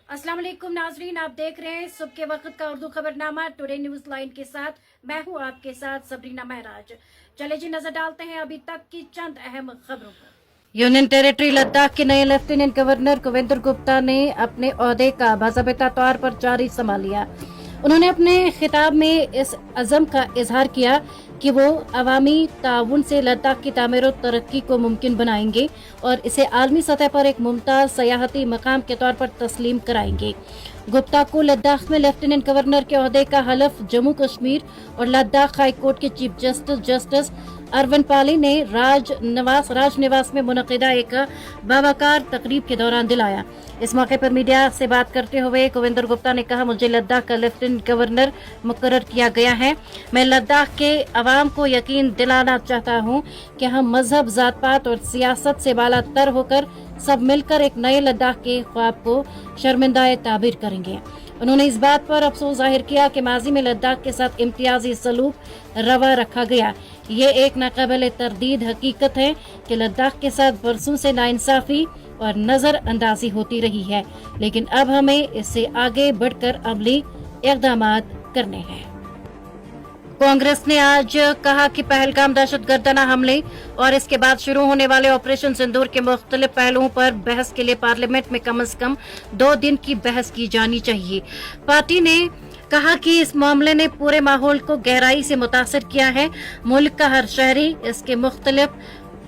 अस्सलाम वालेकुम नाजरीन, आप देख रहे हैं सुबह के वक्त का उर्दू खबरनामा टुडे न्यूज लाइन के साथ। मैं हूं आपके साथ सबरीना महराज। चले जी नजर डालते हैं अभी तक की चंद अहम खबरों पर। यूनियन टेरिटरी लद्दाख के नए लेफ्टिनेंट गवर्नर कुविंदर गुप्ता ने अपने ओहदे का बाज़ाबिता तौर पर जारी संभाल लिया। उन्होंने अपने खिताब में इस अज़म का इजहार किया कि वो अवामी ताउन से लद्दाख की तामीर और तरक्की को मुमकिन बनाएंगे और इसे आलमी सतह पर एक मुमताज सयाहती मकाम के तौर पर तस्लीम कराएंगे। गुप्ता को लद्दाख में लेफ्टिनेंट गवर्नर के ओहदे का हलफ जम्मू कश्मीर और लद्दाख हाई कोर्ट के चीफ जस्टिस अरविंद पाली ने राज निवास में मुनक़िदा एक बावकार तकरीब के दौरान दिलाया। इस मौके पर मीडिया से बात करते हुए कुविंदर गुप्ता ने कहा, मुझे लद्दाख का लेफ्टिनेंट गवर्नर मुकर्रर किया गया है। मैं लद्दाख के अवाम को यकीन दिलाना चाहता हूँ कि हम मजहब, जात पात और सियासत से बाला तर होकर सब मिलकर एक नए लद्दाख के ख्वाब को शर्मिंदा ताबीर करेंगे। उन्होंने इस बात पर अफसोस जाहिर किया कि माजी में लद्दाख के साथ इम्तियाजी सलूक रवा रखा गया। ये एक नाकाबिले तरदीद हकीकत है कि लद्दाख के साथ बरसों से नाइंसाफी और नजर अंदाजी होती रही है, लेकिन अब हमें इससे आगे बढ़कर अमली इक़दाम करने हैं। कांग्रेस ने आज कहा कि पहलगाम दहशतगर्दाना हमले और इसके बाद शुरू होने वाले ऑपरेशन सिंदूर के मुख्तलिफ पहलुओं पर बहस के लिए पार्लियामेंट में कम से कम 2 दिन की बहस की जानी चाहिए। पार्टी ने कहा कि इस मामले ने पूरे माहौल को गहराई से मुतासर किया है। मुल्क का हर शहरी इसके मुख्तलिफ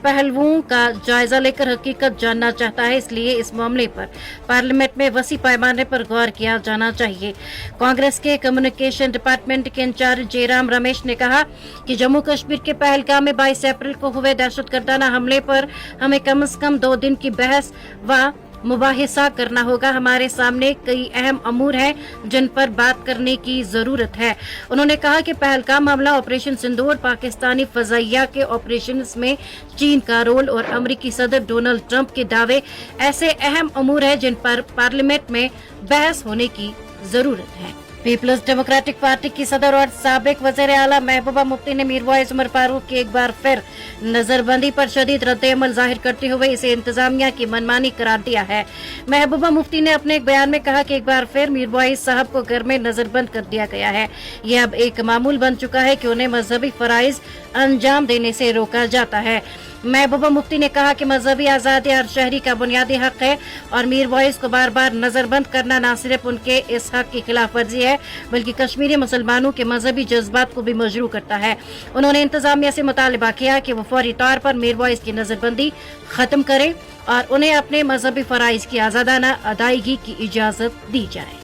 पहलुओं का जायजा लेकर हकीकत जानना चाहता है, इसलिए इस मामले पर पार्लियामेंट में वसी पैमाने पर गौर किया जाना चाहिए। कांग्रेस के कम्युनिकेशन डिपार्टमेंट के इंचार्ज जयराम रमेश ने कहा कि जम्मू कश्मीर के पहलगाम में 22 अप्रैल को हुए दहशतगर्दाना हमले पर हमें कम से कम 2 दिन की बहस व मुबाहिसा करना होगा। हमारे सामने कई अहम अमूर हैं जिन पर बात करने की जरूरत है। उन्होंने कहा कि पहलगाम मामला, ऑपरेशन सिंदूर, पाकिस्तानी फजाइया के ऑपरेशन में चीन का रोल और अमेरिकी सदर डोनाल्ड ट्रंप के दावे ऐसे अहम अमूर हैं जिन पर पार्लियामेंट में बहस होने की जरूरत है। पीपल्स डेमोक्रेटिक पार्टी की सदर और साबिक वज़ीर आला महबूबा मुफ्ती ने मीरवाइज उमर फारूक की एक बार फिर नजरबंदी पर शदीद रद्द-ए-अमल जाहिर करते हुए इसे इंतजामिया की मनमानी करार दिया है। महबूबा मुफ्ती ने अपने एक बयान में कहा कि एक बार फिर मीरवाइज साहब को घर में नजरबंद कर दिया गया है। यह अब एक मामूल बन चुका है कि उन्हें मजहबी फराइज अंजाम देने से रोका जाता है। महबूबा मुफ्ती ने कहा कि मजहबी आज़ादी हर शहरी का बुनियादी हक है और मीरवाइज को बार बार नजरबंद करना न सिर्फ उनके इस हक की खिलाफ वर्जी है बल्कि कश्मीरी मुसलमानों के मजहबी जज्बात को भी मजरू करता है। उन्होंने इंतजामिया से मुतालबा किया कि वो फौरी तौर पर मीरवाइज की नजरबंदी खत्म करे और उन्हें अपने मजहबी फराइज की आज़ादाना अदायगी की इजाजत दी जाए।